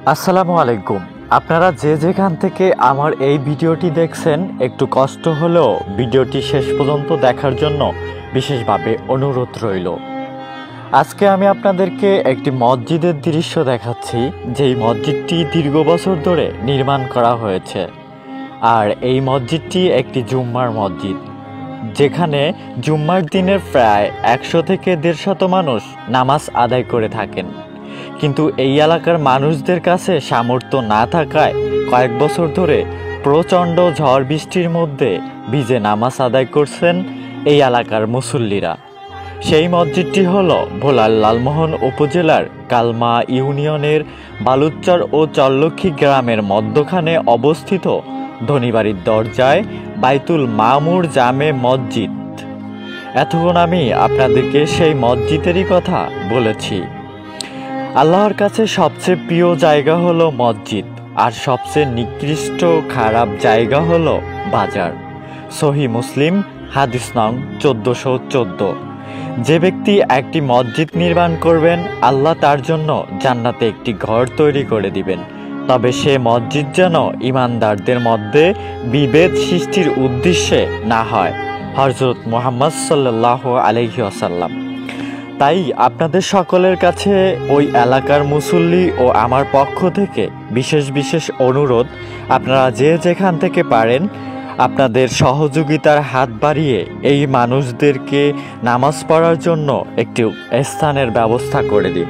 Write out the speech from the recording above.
আসসালামু আলাইকুম। আপনারা যে যেখান থেকে আমার এই ভিডিওটি দেখছেন, একটু কষ্ট হলেও ভিডিওটি শেষ পর্যন্ত দেখার জন্য বিশেষভাবে অনুরোধ রইল। আজকে আমি আপনাদেরকে একটি মসজিদের দৃশ্য দেখাচ্ছি, যেই মসজিদটি দীর্ঘ বছর ধরে নির্মাণ করা হয়েছে। আর এই মসজিদটি একটি জুম্মার মসজিদ, যেখানে জুম্মার দিনের প্রায় 100 থেকে 150 মানুষ নামাজ আদায় করে থাকেন। কিন্তু এই এলাকার মানুষদের কাছে সামর্থ্য না থাকায় কয়েক বছর ধরে প্রচণ্ড ঝড় বৃষ্টির মধ্যে ভিজে নামাজ আদায় করছেন এই এলাকার মুসল্লিরা। সেই মসজিদটি হল ভোলার লালমোহন উপজেলার কালমা ইউনিয়নের বালুচর ও চরলক্ষী গ্রামের মধ্যখানে অবস্থিত ধনীবাড়ির দরজায় বাইতুল মামুর জামে মসজিদ। এতক্ষণ আমি আপনাদেরকে সেই মসজিদেরই কথা বলেছি। আল্লাহর কাছে সবচেয়ে প্রিয় জায়গা হলো মসজিদ, আর সবচেয়ে নিকৃষ্ট খারাপ জায়গা হলো বাজার। সহি মুসলিম হাদিস নং 1414। যে ব্যক্তি একটি মসজিদ নির্মাণ করবেন, আল্লাহ তার জন্য জান্নাতে একটি ঘর তৈরি করে দিবেন। তবে সে মসজিদ যেন ইমানদারদের মধ্যে বিভেদ সৃষ্টির উদ্দেশ্যে না হয়। হযরত মুহাম্মদ সাল্লাল্লাহু আলাইহি ওয়াসাল্লাম। তাই আপনাদের সকলের কাছে ওই এলাকার মুসল্লি ও আমার পক্ষ থেকে বিশেষ বিশেষ অনুরোধ, আপনারা যে যেখান থেকে পারেন আপনাদের সহযোগিতার হাত বাড়িয়ে এই মানুষদেরকে নামাজ পড়ার জন্য একটি স্থানের ব্যবস্থা করে দিন।